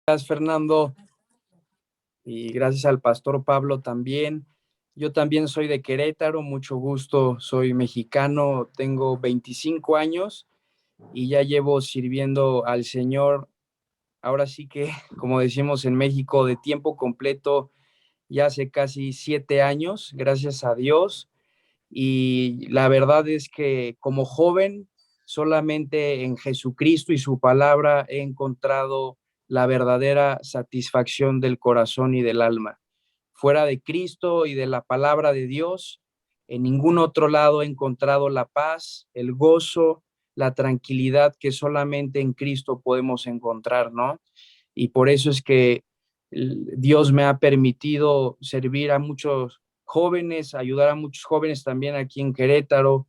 Gracias, Fernando, y gracias al pastor Pablo también. Yo también soy de Querétaro, mucho gusto, soy mexicano, tengo 25 años y ya llevo sirviendo al Señor, ahora sí que, como decimos en México, de tiempo completo, ya hace casi 7 años, gracias a Dios. Y la verdad es que como joven, solamente en Jesucristo y su palabra he encontrado la verdadera satisfacción del corazón y del alma. Fuera de Cristo y de la palabra de Dios, en ningún otro lado he encontrado la paz, el gozo, la tranquilidad que solamente en Cristo podemos encontrar, ¿no? Y por eso es que Dios me ha permitido servir a muchos jóvenes, ayudar a muchos jóvenes también aquí en Querétaro.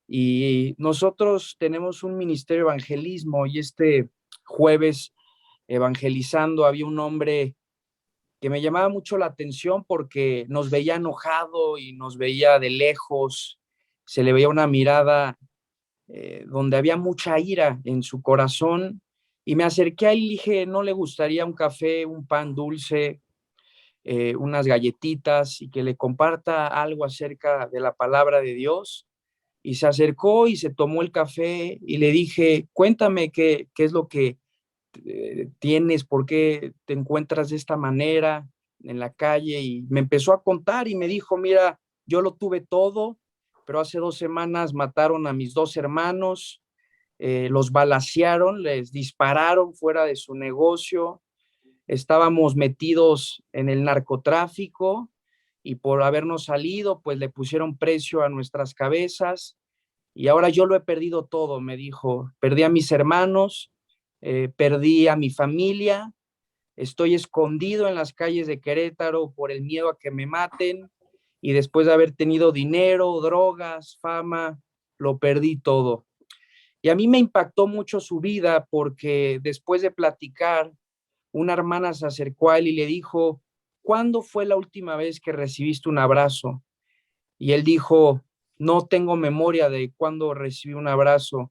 Y nosotros tenemos un ministerio de evangelismo y este jueves evangelizando había un hombre que me llamaba mucho la atención porque nos veía enojado y nos veía de lejos, se le veía una mirada donde había mucha ira en su corazón y me acerqué a él y dije, ¿no le gustaría un café, un pan dulce, unas galletitas y que le comparta algo acerca de la palabra de Dios? Y se acercó y se tomó el café y le dije, cuéntame qué es lo que tienes, por qué te encuentras de esta manera en la calle. Y me empezó a contar y me dijo, mira, yo lo tuve todo, pero hace 2 semanas mataron a mis 2 hermanos, los balacearon, les dispararon fuera de su negocio, estábamos metidos en el narcotráfico y por habernos salido, pues le pusieron precio a nuestras cabezas y ahora yo lo he perdido todo, me dijo. Perdí a mis hermanos, perdí a mi familia, estoy escondido en las calles de Querétaro por el miedo a que me maten y después de haber tenido dinero, drogas, fama, lo perdí todo. Y a mí me impactó mucho su vida porque después de platicar, una hermana se acercó a él y le dijo, ¿cuándo fue la última vez que recibiste un abrazo? Y él dijo, no tengo memoria de cuándo recibí un abrazo.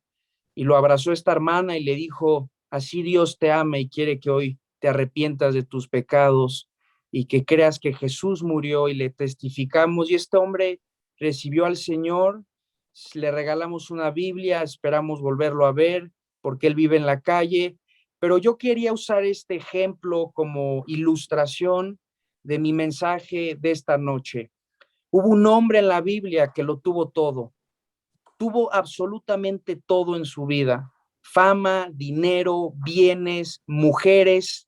Y lo abrazó esta hermana y le dijo, así Dios te ama y quiere que hoy te arrepientas de tus pecados y que creas que Jesús murió y le testificamos. Y este hombre recibió al Señor, le regalamos una Biblia, esperamos volverlo a ver porque él vive en la calle. Pero yo quería usar este ejemplo como ilustración de mi mensaje de esta noche. Hubo un hombre en la Biblia que lo tuvo todo, tuvo absolutamente todo en su vida, fama, dinero, bienes, mujeres,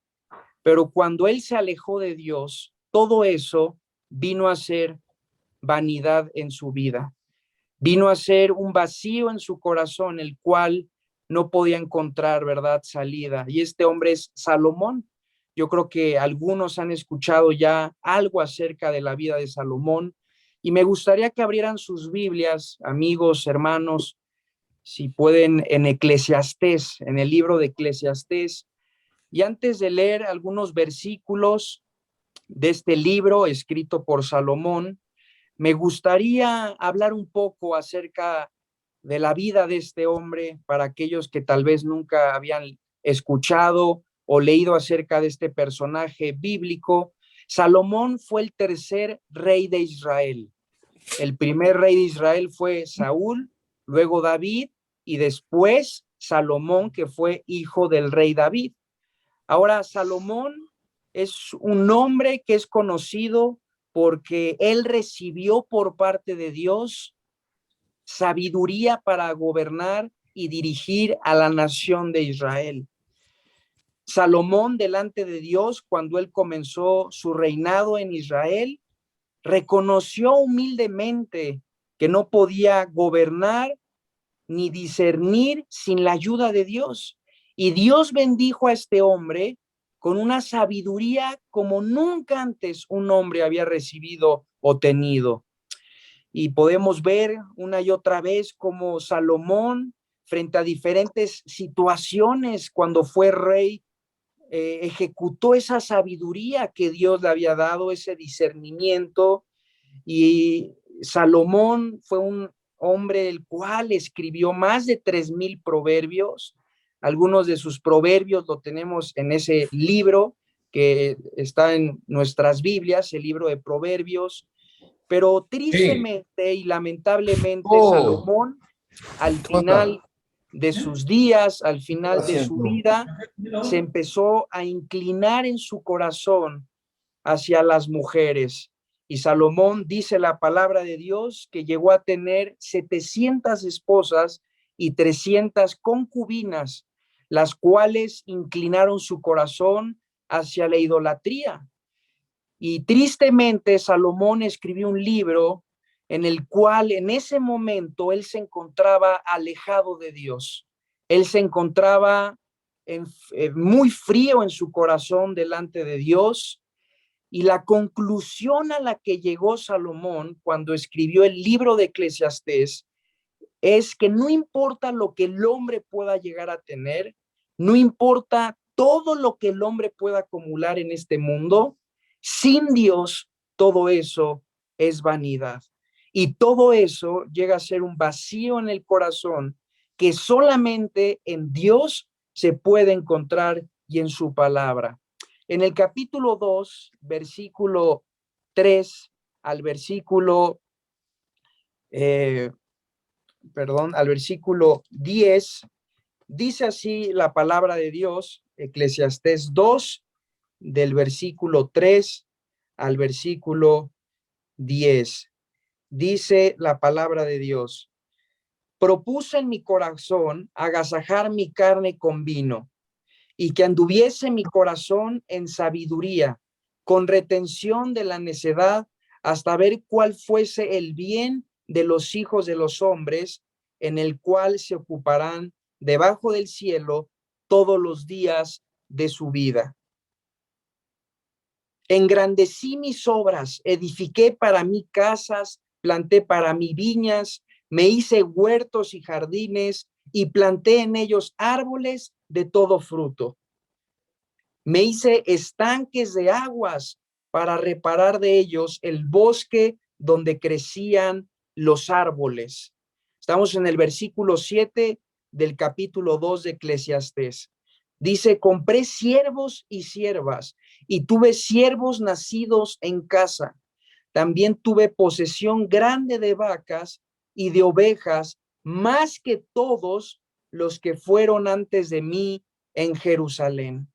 pero cuando él se alejó de Dios, todo eso vino a ser vanidad en su vida, vino a ser un vacío en su corazón, el cual no podía encontrar, ¿verdad?, salida. Y este hombre es Salomón. Yo creo que algunos han escuchado ya algo acerca de la vida de Salomón y me gustaría que abrieran sus Biblias, amigos, hermanos, si pueden, en Eclesiastés, en el libro de Eclesiastés. Y antes de leer algunos versículos de este libro escrito por Salomón, me gustaría hablar un poco acerca de la vida de este hombre para aquellos que tal vez nunca habían escuchado o leído acerca de este personaje bíblico. Salomón fue el tercer rey de Israel. El primer rey de Israel fue Saúl, luego David y después Salomón, que fue hijo del rey David. Ahora, Salomón es un hombre que es conocido porque él recibió por parte de Dios sabiduría para gobernar y dirigir a la nación de Israel. Salomón, delante de Dios, cuando él comenzó su reinado en Israel, reconoció humildemente que no podía gobernar ni discernir sin la ayuda de Dios. Y Dios bendijo a este hombre con una sabiduría como nunca antes un hombre había recibido o tenido. Y podemos ver una y otra vez como Salomón, frente a diferentes situaciones cuando fue rey, ejecutó esa sabiduría que Dios le había dado, ese discernimiento. Y Salomón fue un hombre el cual escribió más de 3,000 proverbios, algunos de sus proverbios lo tenemos en ese libro que está en nuestras Biblias, el libro de Proverbios, pero tristemente y lamentablemente Oh, Salomón, al ¿qué pasa? final de sus días, al ¿Qué está final de su haciendo? vida, se empezó a inclinar en su corazón hacia las mujeres. Y Salomón, dice la palabra de Dios, que llegó a tener 700 esposas y 300 concubinas, las cuales inclinaron su corazón hacia la idolatría. Y tristemente Salomón escribió un libro en el cual en ese momento él se encontraba alejado de Dios. Él se encontraba muy frío en su corazón delante de Dios. Y la conclusión a la que llegó Salomón cuando escribió el libro de Eclesiastés es que no importa lo que el hombre pueda llegar a tener, no importa todo lo que el hombre pueda acumular en este mundo, sin Dios todo eso es vanidad. Y todo eso llega a ser un vacío en el corazón que solamente en Dios se puede encontrar y en su palabra. En el capítulo 2, versículo 3 al versículo eh, al versículo 10, dice así la palabra de Dios, Eclesiastés 2, del versículo 3 al versículo 10. Dice la palabra de Dios: propuse en mi corazón agasajar mi carne con vino, y que anduviese mi corazón en sabiduría, con retención de la necedad, hasta ver cuál fuese el bien de los hijos de los hombres, en el cual se ocuparán debajo del cielo todos los días de su vida. Engrandecí mis obras, edifiqué para mí casas, planté para mí viñas, me hice huertos y jardines y planté en ellos árboles de todo fruto. Me hice estanques de aguas para reparar de ellos el bosque donde crecían los árboles. Estamos en el versículo 7 del capítulo 2 de Eclesiastés. Dice: compré siervos y siervas, y tuve siervos nacidos en casa. También tuve posesión grande de vacas y de ovejas, más que todos los que fueron antes de mí en Jerusalén.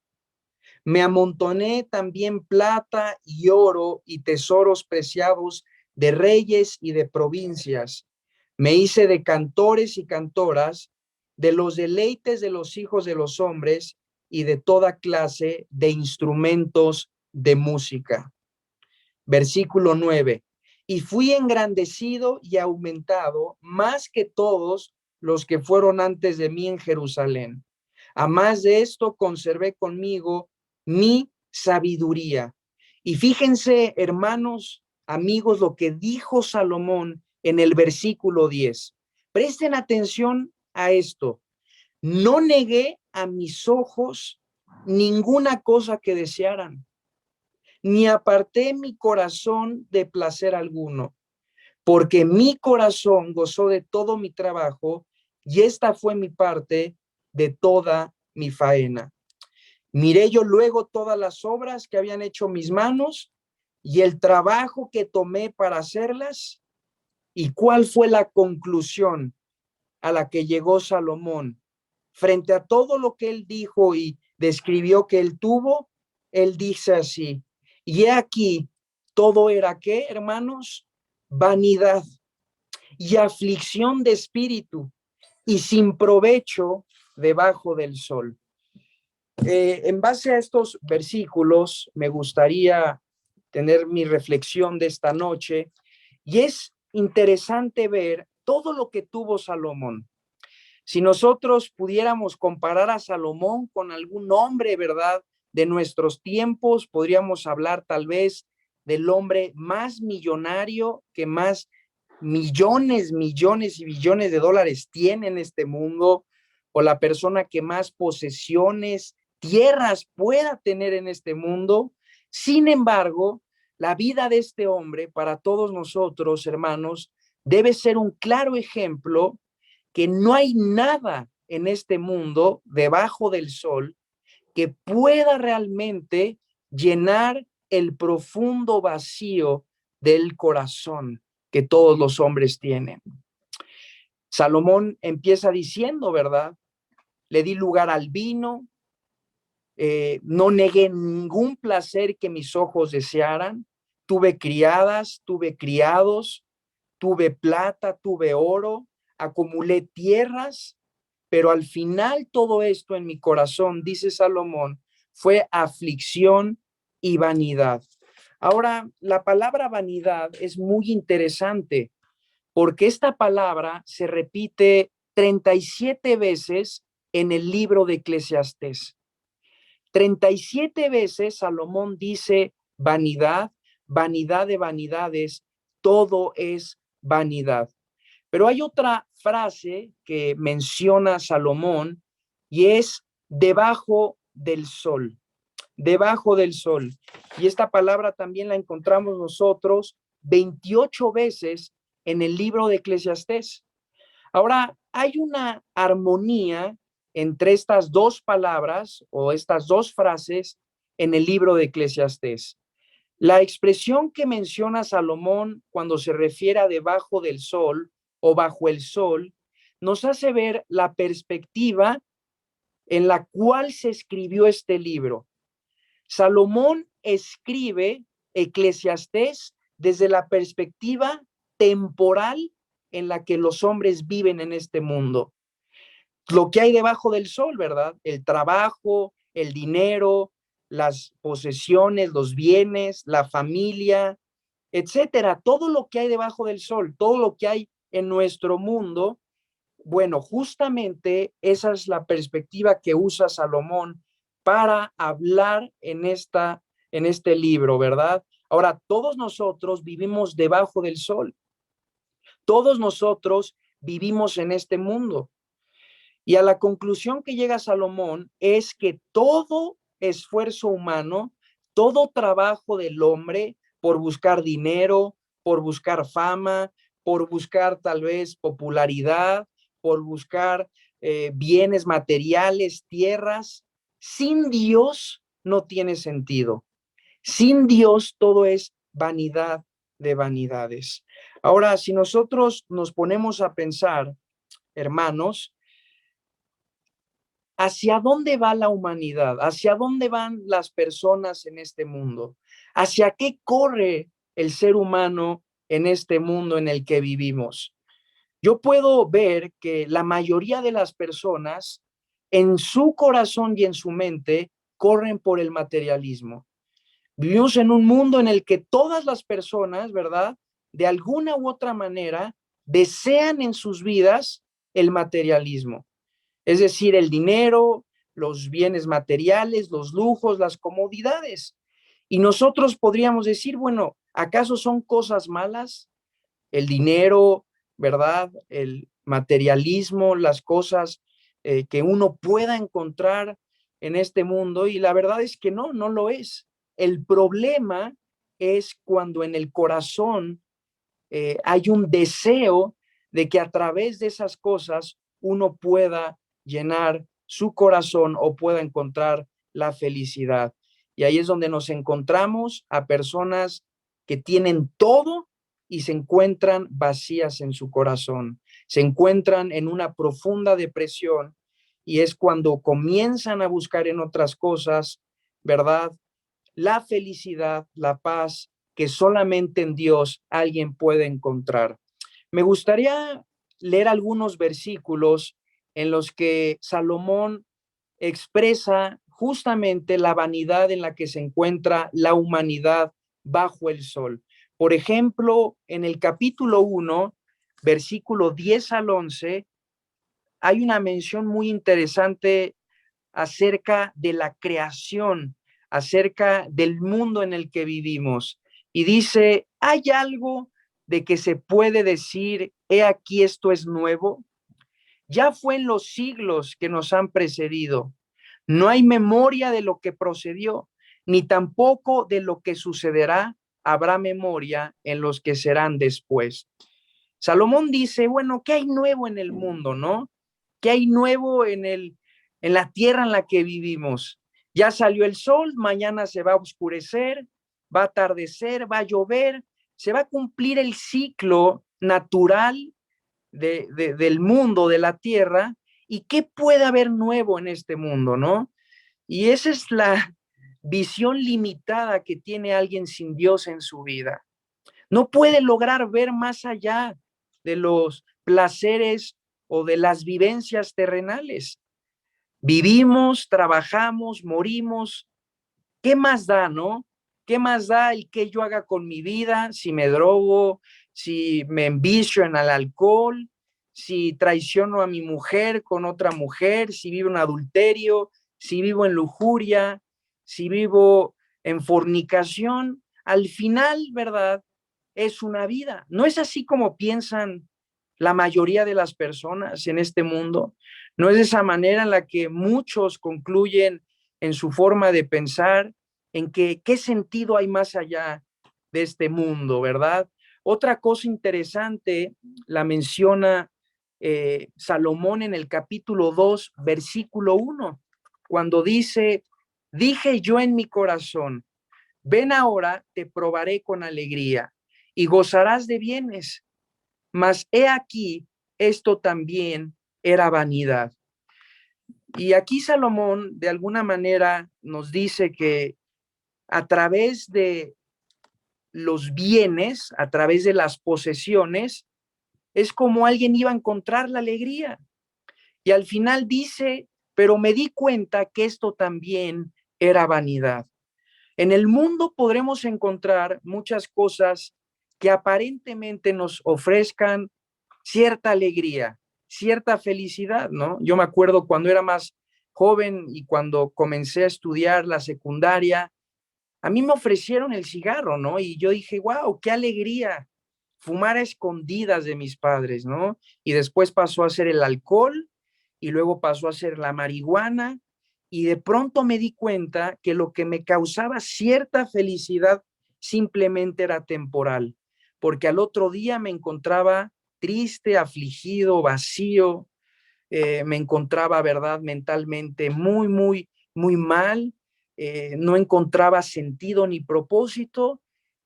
Me amontoné también plata y oro y tesoros preciados de reyes y de provincias. Me hice de cantores y cantoras, de los deleites de los hijos de los hombres y de toda clase de instrumentos de música. Versículo 9. Y fui engrandecido y aumentado más que todos los que fueron antes de mí en Jerusalén. A más de esto, conservé conmigo mi sabiduría. Y fíjense, hermanos, amigos, lo que dijo Salomón en el versículo 10. Presten atención a esto. No negué a mis ojos ninguna cosa que desearan, ni aparté mi corazón de placer alguno, porque mi corazón gozó de todo mi trabajo, y esta fue mi parte de toda mi faena. Miré yo luego todas las obras que habían hecho mis manos y el trabajo que tomé para hacerlas. ¿Y cuál fue la conclusión a la que llegó Salomón? Frente a todo lo que él dijo y describió que él tuvo, él dice así: y he aquí, todo era ¿qué, hermanos? Vanidad y aflicción de espíritu, y sin provecho debajo del sol. En base a estos versículos, me gustaría tener mi reflexión de esta noche, y es interesante ver todo lo que tuvo Salomón. Si nosotros pudiéramos comparar a Salomón con algún hombre, ¿verdad?, de nuestros tiempos, podríamos hablar tal vez del hombre más millonario, que más millones, millones y billones de dólares tiene en este mundo, o la persona que más posesiones, tierras pueda tener en este mundo. Sin embargo, la vida de este hombre para todos nosotros, hermanos, debe ser un claro ejemplo que no hay nada en este mundo, debajo del sol, que pueda realmente llenar el profundo vacío del corazón que todos los hombres tienen. Salomón empieza diciendo, ¿verdad? Le di lugar al vino, no negué ningún placer que mis ojos desearan, tuve criadas, tuve criados, tuve plata, tuve oro, acumulé tierras, pero al final todo esto en mi corazón, dice Salomón, fue aflicción y vanidad. Ahora, la palabra vanidad es muy interesante porque esta palabra se repite 37 veces en el libro de Eclesiastés. 37 veces Salomón dice vanidad, vanidad de vanidades, todo es vanidad. Pero hay otra frase que menciona Salomón y es debajo del sol, debajo del sol. Y esta palabra también la encontramos nosotros 28 veces en el libro de Eclesiastés. Ahora, hay una armonía entre estas dos palabras o estas dos frases en el libro de Eclesiastés. La expresión que menciona Salomón cuando se refiere a debajo del sol o bajo el sol nos hace ver la perspectiva en la cual se escribió este libro. Salomón escribe Eclesiastés desde la perspectiva temporal en la que los hombres viven en este mundo. Lo que hay debajo del sol, ¿verdad? El trabajo, el dinero, las posesiones, los bienes, la familia, etcétera. Todo lo que hay debajo del sol, todo lo que hay en nuestro mundo, bueno, justamente esa es la perspectiva que usa Salomón para hablar en este libro, ¿verdad? Ahora, todos nosotros vivimos debajo del sol. Todos nosotros vivimos en este mundo. Y a la conclusión que llega Salomón es que todo esfuerzo humano, todo trabajo del hombre por buscar dinero, por buscar fama, por buscar tal vez popularidad, por buscar bienes materiales, tierras, sin Dios no tiene sentido. Sin Dios todo es vanidad de vanidades. Ahora, si nosotros nos ponemos a pensar, hermanos, ¿hacia dónde va la humanidad? ¿Hacia dónde van las personas en este mundo? ¿Hacia qué corre el ser humano en este mundo en el que vivimos? Yo puedo ver que la mayoría de las personas en su corazón y en su mente corren por el materialismo. Vivimos en un mundo en el que todas las personas, ¿verdad? De alguna u otra manera, desean en sus vidas el materialismo. Es decir, el dinero, los bienes materiales, los lujos, las comodidades. Y nosotros podríamos decir, bueno, ¿acaso son cosas malas? El dinero, ¿verdad? El materialismo, las cosas que uno pueda encontrar en este mundo. Y la verdad es que no, no lo es. El problema es cuando en el corazón hay un deseo de que a través de esas cosas uno pueda llenar su corazón o pueda encontrar la felicidad. Y ahí es donde nos encontramos a personas que tienen todo y se encuentran vacías en su corazón, se encuentran en una profunda depresión y es cuando comienzan a buscar en otras cosas, ¿verdad? La felicidad, la paz que solamente en Dios alguien puede encontrar. Me gustaría leer algunos versículos en los que Salomón expresa justamente la vanidad en la que se encuentra la humanidad bajo el sol. Por ejemplo, en el capítulo 1, versículo 10 al 11, hay una mención muy interesante acerca de la creación, acerca del mundo en el que vivimos. Y dice, ¿hay algo de que se puede decir, he aquí esto es nuevo? Ya fue en los siglos que nos han precedido. No hay memoria de lo que procedió, ni tampoco de lo que sucederá habrá memoria en los que serán después. Salomón dice, bueno, ¿qué hay nuevo en el mundo, no? ¿Qué hay nuevo en la tierra en la que vivimos? Ya salió el sol, mañana se va a oscurecer, va a atardecer, va a llover, se va a cumplir el ciclo natural del mundo, de la tierra, y qué puede haber nuevo en este mundo, ¿no? Y esa es la visión limitada que tiene alguien sin Dios en su vida. No puede lograr ver más allá de los placeres o de las vivencias terrenales. Vivimos, trabajamos, morimos. ¿Qué más da, no? ¿Qué más da el que yo haga con mi vida? Si me drogo, si me envicio en el alcohol, si traiciono a mi mujer con otra mujer, si vivo en adulterio, si vivo en lujuria, si vivo en fornicación. Al final, ¿verdad? Es una vida. No es así como piensan la mayoría de las personas en este mundo. No es de esa manera en la que muchos concluyen en su forma de pensar, en que qué sentido hay más allá de este mundo, ¿verdad? Otra cosa interesante la menciona Salomón en el capítulo 2, versículo 1, cuando dice, dije yo en mi corazón, ven ahora, te probaré con alegría y gozarás de bienes, mas he aquí, esto también era vanidad. Y aquí Salomón de alguna manera nos dice que a través de los bienes, a través de las posesiones, es como alguien iba a encontrar la alegría. Y al final dice, pero me di cuenta que esto también era vanidad. En el mundo podremos encontrar muchas cosas que aparentemente nos ofrezcan cierta alegría, cierta felicidad, ¿no? Yo me acuerdo cuando era más joven y cuando comencé a estudiar la secundaria, a mí me ofrecieron el cigarro, ¿no? Y yo dije, wow, qué alegría fumar a escondidas de mis padres, ¿no? Y después pasó a ser el alcohol y luego pasó a ser la marihuana y de pronto me di cuenta que lo que me causaba cierta felicidad simplemente era temporal, porque al otro día me encontraba triste, afligido, vacío, me encontraba, verdad, mentalmente muy mal, no encontraba sentido ni propósito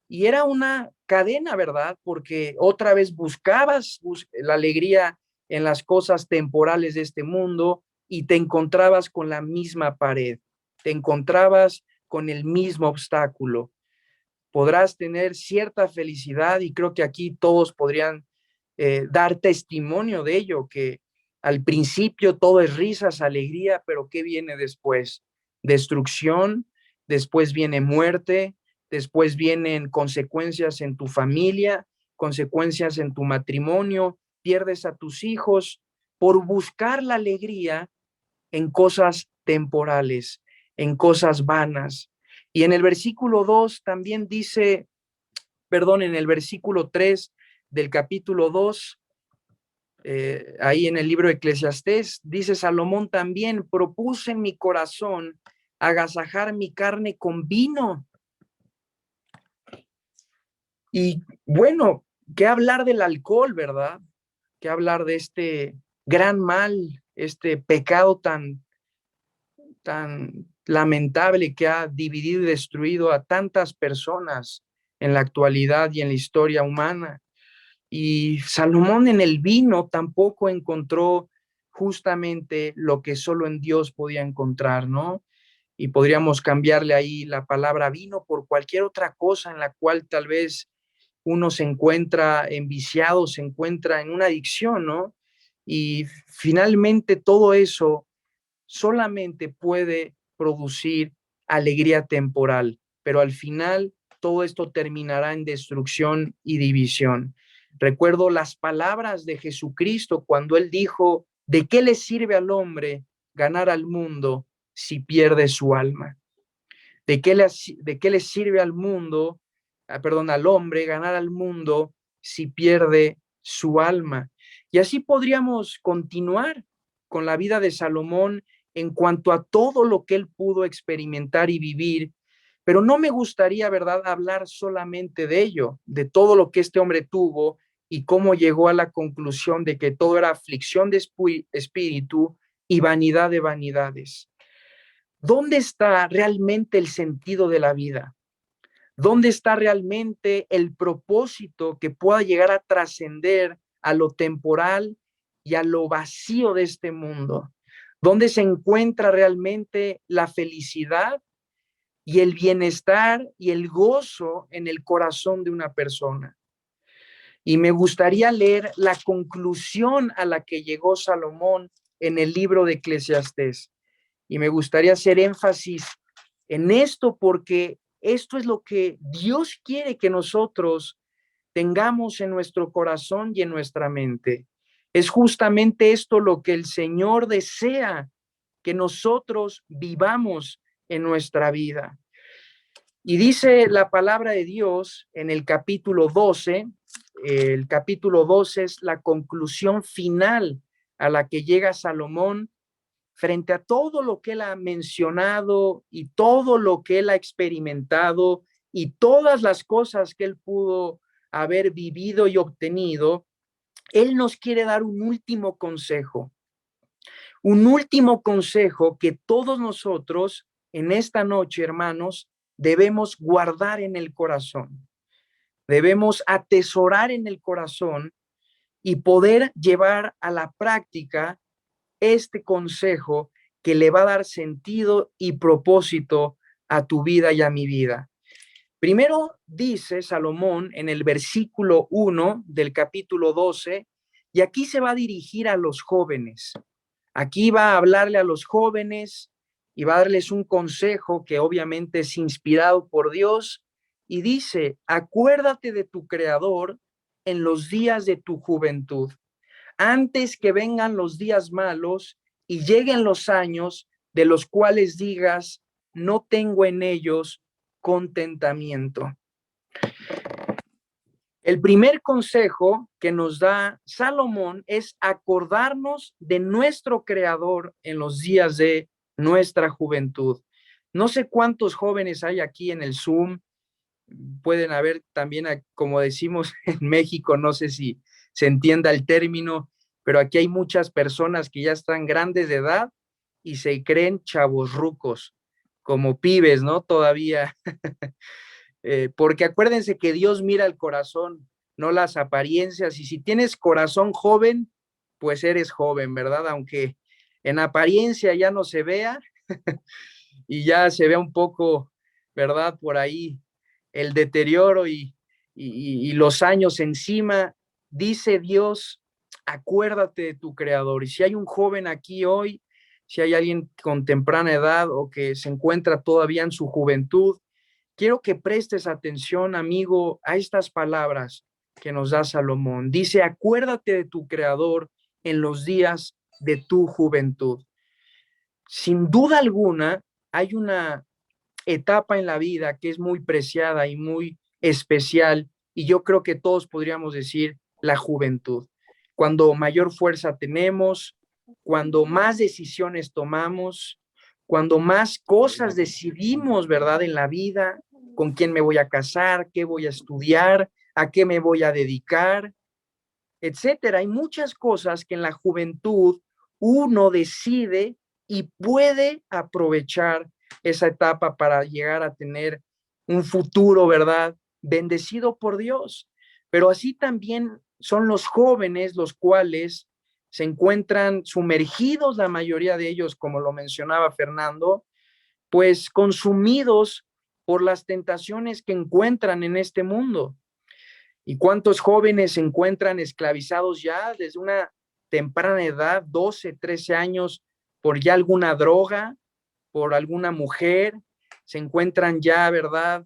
y era una cadena, ¿verdad? Porque otra vez buscabas la alegría en las cosas temporales de este mundo y te encontrabas con la misma pared, te encontrabas con el mismo obstáculo. Podrás tener cierta felicidad y creo que aquí todos podrían dar testimonio de ello, que al principio todo es risas, alegría, pero ¿qué viene después? Destrucción, después viene muerte, después vienen consecuencias en tu familia, consecuencias en tu matrimonio, pierdes a tus hijos por buscar la alegría en cosas temporales, en cosas vanas. Y en el versículo 2 también dice, perdón, en el versículo 3 del capítulo 2, ahí en el libro de Eclesiastés, dice Salomón también, propuse en mi corazón agasajar mi carne con vino. Y bueno, ¿qué hablar del alcohol, verdad? ¿Qué hablar de este gran mal, este pecado tan lamentable que ha dividido y destruido a tantas personas en la actualidad y en la historia humana? Y Salomón en el vino tampoco encontró justamente lo que solo en Dios podía encontrar, ¿no? Y podríamos cambiarle ahí la palabra vino por cualquier otra cosa en la cual tal vez uno se encuentra enviciado, se encuentra en una adicción, ¿no? Y finalmente todo eso solamente puede producir alegría temporal, pero al final todo esto terminará en destrucción y división. Recuerdo las palabras de Jesucristo cuando él dijo, ¿de qué le sirve al hombre ganar al mundo si pierde su alma? De qué le sirve al mundo, perdón, al hombre ganar al mundo si pierde su alma? Y así podríamos continuar con la vida de Salomón en cuanto a todo lo que él pudo experimentar y vivir, pero no me gustaría, ¿verdad?, hablar solamente de ello, de todo lo que este hombre tuvo y cómo llegó a la conclusión de que todo era aflicción de espíritu y vanidad de vanidades. ¿Dónde está realmente el sentido de la vida? ¿Dónde está realmente el propósito que pueda llegar a trascender a lo temporal y a lo vacío de este mundo? ¿Dónde se encuentra realmente la felicidad y el bienestar y el gozo en el corazón de una persona? Y me gustaría leer la conclusión a la que llegó Salomón en el libro de Eclesiastés. Y me gustaría hacer énfasis en esto porque esto es lo que Dios quiere que nosotros tengamos en nuestro corazón y en nuestra mente. Es justamente esto lo que el Señor desea que nosotros vivamos en nuestra vida. Y dice la palabra de Dios en el capítulo 12, el capítulo 12 es la conclusión final a la que llega Salomón frente a todo lo que él ha mencionado y todo lo que él ha experimentado y todas las cosas que él pudo haber vivido y obtenido. Él nos quiere dar un último consejo que todos nosotros en esta noche, hermanos, debemos guardar en el corazón. Debemos atesorar en el corazón y poder llevar a la práctica este consejo que le va a dar sentido y propósito a tu vida y a mi vida. Primero dice Salomón en el versículo 1 del capítulo 12, y aquí se va a dirigir a los jóvenes. Aquí va a hablarle a los jóvenes y va a darles un consejo que obviamente es inspirado por Dios y dice, acuérdate de tu Creador en los días de tu juventud, antes que vengan los días malos y lleguen los años de los cuales digas, no tengo en ellos contentamiento. El primer consejo que nos da Salomón es acordarnos de nuestro Creador en los días de nuestra juventud. No sé cuántos jóvenes hay aquí en el Zoom, pueden haber también, como decimos en México, no sé si se entienda el término, pero aquí hay muchas personas que ya están grandes de edad y se creen chavorrucos, como pibes, ¿no? Todavía. Porque acuérdense que Dios mira el corazón, no las apariencias, y si tienes corazón joven, pues eres joven, ¿verdad? Aunque en apariencia ya no se vea y ya se vea un poco, ¿verdad? Por ahí el deterioro y los años encima, dice Dios, acuérdate de tu Creador. Y si hay un joven aquí hoy, si hay alguien con temprana edad o que se encuentra todavía en su juventud, quiero que prestes atención, amigo, a estas palabras que nos da Salomón. Dice, acuérdate de tu Creador en los días de tu juventud. Sin duda alguna, hay una etapa en la vida que es muy preciada y muy especial, y yo creo que todos podríamos decir la juventud. Cuando mayor fuerza tenemos, cuando más decisiones tomamos, cuando más cosas decidimos, ¿verdad? En la vida, con quién me voy a casar, qué voy a estudiar, a qué me voy a dedicar, etcétera. Hay muchas cosas que en la juventud uno decide y puede aprovechar esa etapa para llegar a tener un futuro, ¿verdad? Bendecido por Dios. Pero así también son los jóvenes los cuales se encuentran sumergidos, la mayoría de ellos, como lo mencionaba Fernando, pues consumidos por las tentaciones que encuentran en este mundo. ¿Y cuántos jóvenes se encuentran esclavizados ya desde una temprana edad, 12, 13 años, por ya alguna droga, por alguna mujer? Se encuentran ya, ¿verdad?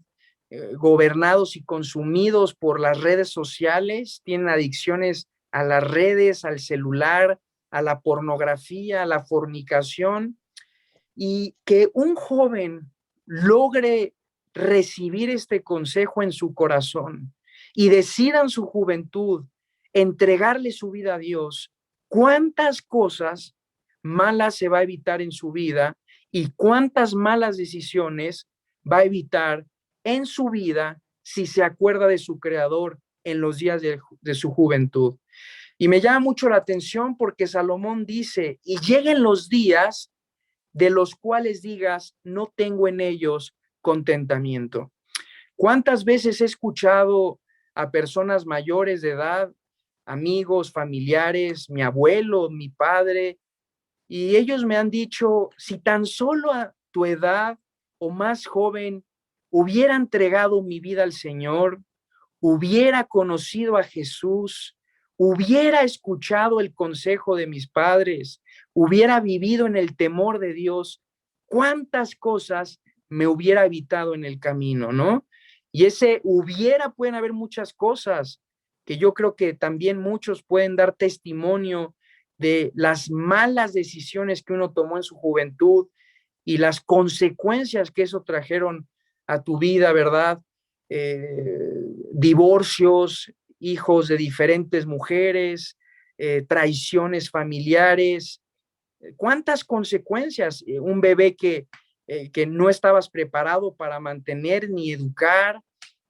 Gobernados y consumidos por las redes sociales, tienen adicciones a las redes, al celular, a la pornografía, a la fornicación, y que un joven logre recibir este consejo en su corazón y decida en su juventud entregarle su vida a Dios, cuántas cosas malas se va a evitar en su vida y cuántas malas decisiones va a evitar en su vida si se acuerda de su Creador en los días de su juventud. Y me llama mucho la atención porque Salomón dice, y lleguen los días de los cuales digas, no tengo en ellos contentamiento. ¿Cuántas veces he escuchado a personas mayores de edad, amigos, familiares, mi abuelo, mi padre, y ellos me han dicho, si tan solo a tu edad o más joven hubiera entregado mi vida al Señor, hubiera conocido a Jesús, hubiera escuchado el consejo de mis padres, hubiera vivido en el temor de Dios, cuántas cosas me hubiera evitado en el camino, ¿no? Y ese hubiera, pueden haber muchas cosas que yo creo que también muchos pueden dar testimonio de las malas decisiones que uno tomó en su juventud y las consecuencias que eso trajeron a tu vida, ¿verdad? Divorcios, hijos de diferentes mujeres, traiciones familiares. ¿Cuántas consecuencias? Un bebé que no estabas preparado para mantener ni educar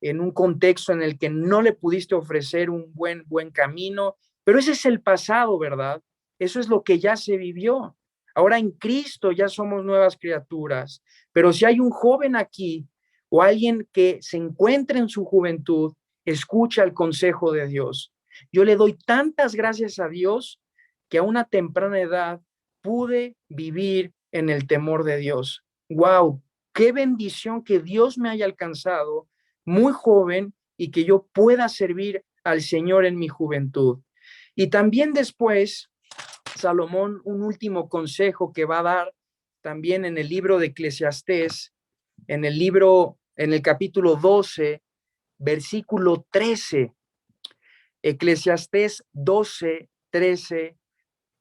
en un contexto en el que no le pudiste ofrecer un buen camino, pero ese es el pasado, ¿verdad? Eso es lo que ya se vivió. Ahora en Cristo ya somos nuevas criaturas, pero si hay un joven aquí o alguien que se encuentra en su juventud, escucha el consejo de Dios. Yo le doy tantas gracias a Dios que a una temprana edad pude vivir en el temor de Dios. ¡Wow! ¡Qué bendición que Dios me haya alcanzado muy joven y que yo pueda servir al Señor en mi juventud! Y también después, Salomón, un último consejo que va a dar también en el libro de Eclesiastés, en el capítulo 12, versículo 13, Eclesiastés 12, 13,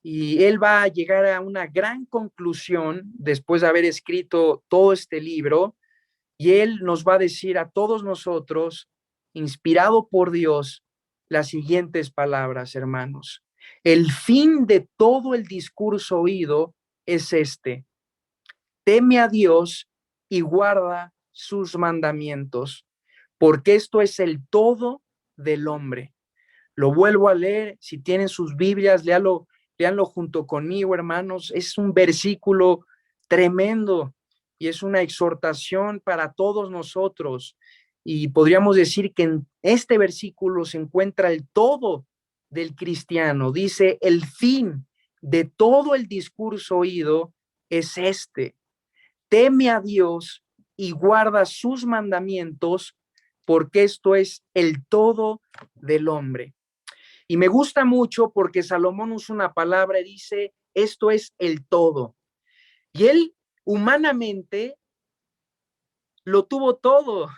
y él va a llegar a una gran conclusión después de haber escrito todo este libro, y él nos va a decir a todos nosotros, inspirado por Dios, las siguientes palabras, hermanos. El fin de todo el discurso oído es este: teme a Dios y guarda sus mandamientos, porque esto es el todo del hombre. Lo vuelvo a leer, si tienen sus Biblias, léanlo junto conmigo, hermanos. Es un versículo tremendo y es una exhortación para todos nosotros. Y podríamos decir que en este versículo se encuentra el todo del cristiano. Dice, el fin de todo el discurso oído es este: teme a Dios y guarda sus mandamientos, porque esto es el todo del hombre. Y me gusta mucho porque Salomón usa una palabra y dice, esto es el todo. Y él humanamente lo tuvo todo.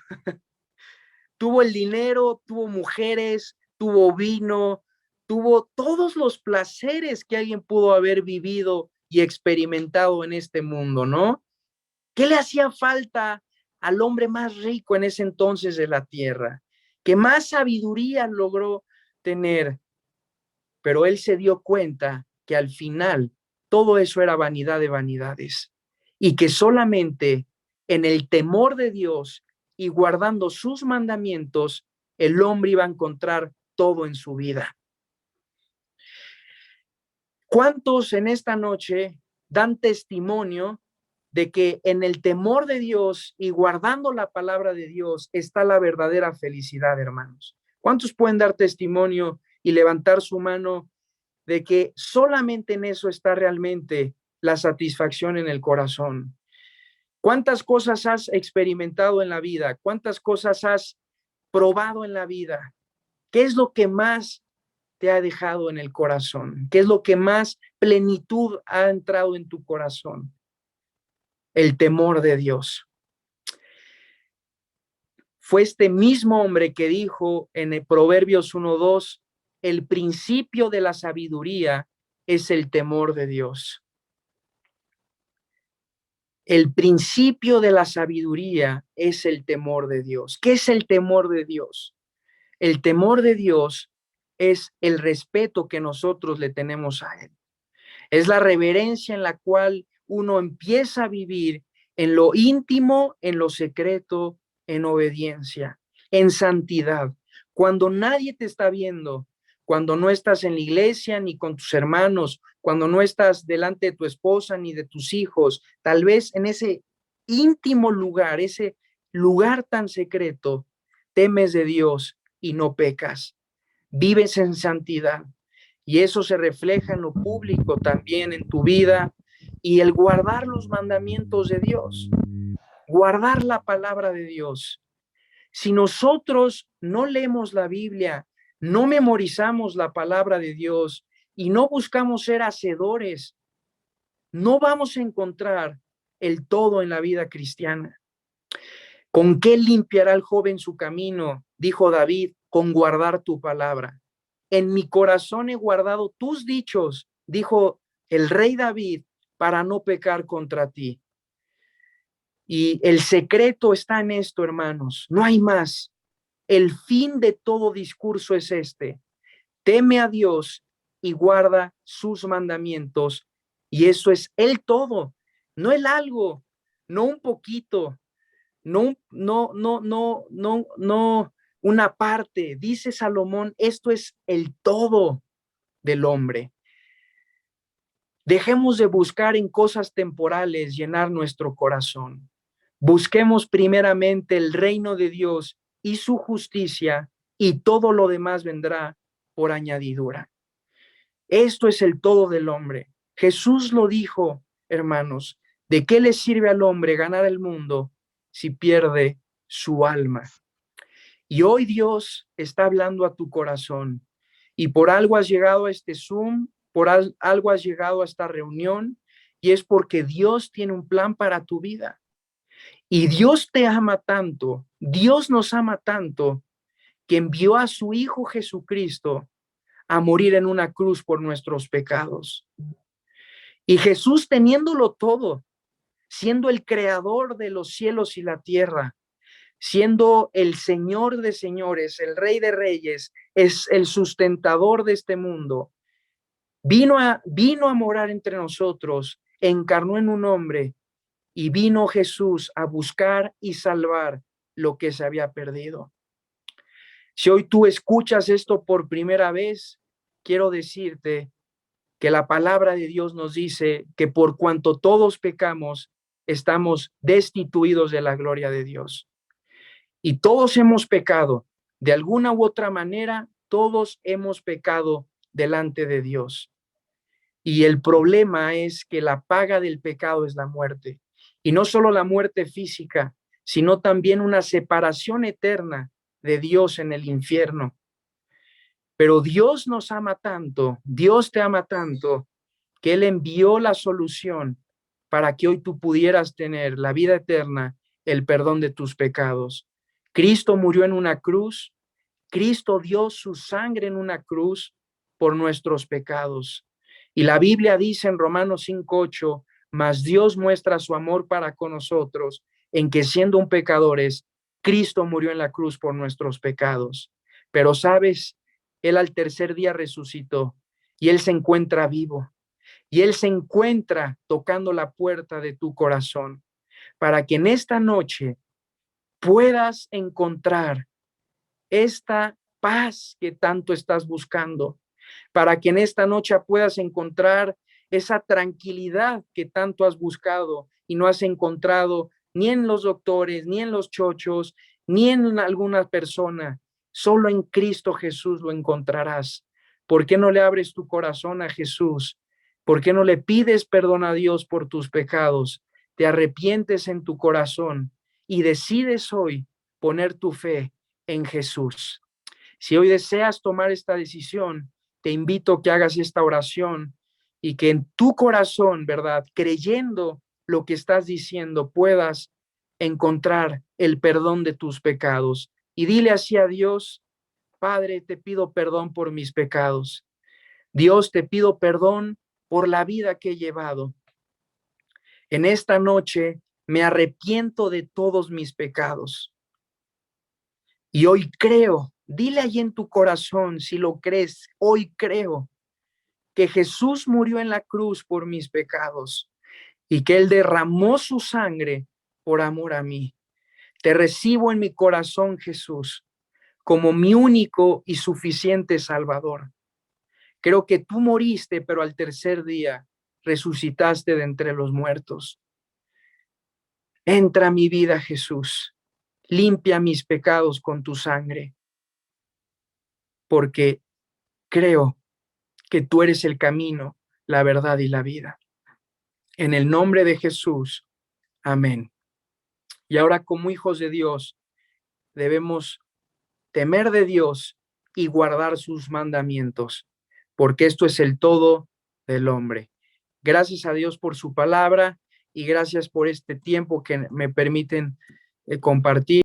Tuvo el dinero, tuvo mujeres, tuvo vino, tuvo todos los placeres que alguien pudo haber vivido y experimentado en este mundo, ¿no? ¿Qué le hacía falta al hombre más rico en ese entonces de la tierra? ¿Qué más sabiduría logró tener? Pero él se dio cuenta que al final todo eso era vanidad de vanidades y que solamente en el temor de Dios y guardando sus mandamientos, el hombre iba a encontrar todo en su vida. ¿Cuántos en esta noche dan testimonio de que en el temor de Dios y guardando la palabra de Dios está la verdadera felicidad, hermanos? ¿Cuántos pueden dar testimonio y levantar su mano de que solamente en eso está realmente la satisfacción en el corazón? ¿Cuántas cosas has experimentado en la vida? ¿Cuántas cosas has probado en la vida? ¿Qué es lo que más te ha dejado en el corazón? ¿Qué es lo que más plenitud ha entrado en tu corazón? El temor de Dios. Fue este mismo hombre que dijo en el Proverbios 1:2, el principio de la sabiduría es el temor de Dios. El principio de la sabiduría es el temor de Dios. ¿Qué es el temor de Dios? El temor de Dios es el respeto que nosotros le tenemos a Él. Es la reverencia en la cual uno empieza a vivir en lo íntimo, en lo secreto, en obediencia, en santidad. cuando nadie te está viendo, cuando no estás en la iglesia ni con tus hermanos, cuando no estás delante de tu esposa ni de tus hijos, tal vez en ese íntimo lugar, ese lugar tan secreto, temes de Dios y no pecas, vives en santidad. Y eso se refleja en lo público también en tu vida y el guardar los mandamientos de Dios, guardar la palabra de Dios. Si nosotros no leemos la Biblia, no memorizamos la palabra de Dios y no buscamos ser hacedores, no vamos a encontrar el todo en la vida cristiana. ¿Con qué limpiará el joven su camino? Dijo David, con guardar tu palabra. En mi corazón he guardado tus dichos, dijo el rey David, para no pecar contra ti. Y el secreto está en esto, hermanos, no hay más. El fin de todo discurso es este: teme a Dios y guarda sus mandamientos. Y eso es el todo, no el algo, no un poquito, no una parte. Dice Salomón, esto es el todo del hombre. Dejemos de buscar en cosas temporales llenar nuestro corazón. Busquemos primeramente el reino de Dios y su justicia, y todo lo demás vendrá por añadidura. Esto es el todo del hombre. Jesús lo dijo, hermanos, ¿de qué le sirve al hombre ganar el mundo si pierde su alma? Y hoy Dios está hablando a tu corazón, y por algo has llegado a este Zoom, por algo has llegado a esta reunión, y es porque Dios tiene un plan para tu vida. Y Dios te ama tanto, Dios nos ama tanto, que envió a su Hijo Jesucristo a morir en una cruz por nuestros pecados. Y Jesús, teniéndolo todo, siendo el creador de los cielos y la tierra, siendo el Señor de señores, el Rey de reyes, es el sustentador de este mundo, vino a morar entre nosotros, encarnó en un hombre, y vino Jesús a buscar y salvar lo que se había perdido. Si hoy tú escuchas esto por primera vez, quiero decirte que la palabra de Dios nos dice que por cuanto todos pecamos, estamos destituidos de la gloria de Dios. Y todos hemos pecado, de alguna u otra manera, todos hemos pecado delante de Dios. Y el problema es que la paga del pecado es la muerte. Y no solo la muerte física, sino también una separación eterna de Dios en el infierno. Pero Dios nos ama tanto, Dios te ama tanto, que Él envió la solución para que hoy tú pudieras tener la vida eterna, el perdón de tus pecados. Cristo murió en una cruz, Cristo dio su sangre en una cruz por nuestros pecados. Y la Biblia dice en Romanos 5:8, mas Dios muestra su amor para con nosotros, en que siendo un pecadores, Cristo murió en la cruz por nuestros pecados. Pero sabes, Él al tercer día resucitó y Él se encuentra vivo. Y Él se encuentra tocando la puerta de tu corazón para que en esta noche puedas encontrar esta paz que tanto estás buscando, para que en esta noche puedas encontrar esa tranquilidad que tanto has buscado y no has encontrado ni en los doctores, ni en los chochos, ni en alguna persona. Solo en Cristo Jesús lo encontrarás. ¿Por qué no le abres tu corazón a Jesús? ¿Por qué no le pides perdón a Dios por tus pecados? Te arrepientes en tu corazón y decides hoy poner tu fe en Jesús. Si hoy deseas tomar esta decisión, te invito a que hagas esta oración y que en tu corazón, ¿verdad?, creyendo lo que estás diciendo, puedas encontrar el perdón de tus pecados. Y dile así a Dios: Padre, te pido perdón por mis pecados. Dios, te pido perdón por la vida que he llevado. En esta noche me arrepiento de todos mis pecados. Y hoy creo, dile ahí en tu corazón, si lo crees, hoy creo que Jesús murió en la cruz por mis pecados y que Él derramó su sangre por amor a mí. Te recibo en mi corazón, Jesús, como mi único y suficiente Salvador. Creo que tú moriste, pero al tercer día resucitaste de entre los muertos. Entra a mi vida, Jesús. Limpia mis pecados con tu sangre, porque creo que tú eres el camino, la verdad y la vida. En el nombre de Jesús. Amén. Y ahora, como hijos de Dios, debemos temer de Dios y guardar sus mandamientos, porque esto es el todo del hombre. Gracias a Dios por su palabra y gracias por este tiempo que me permiten compartir.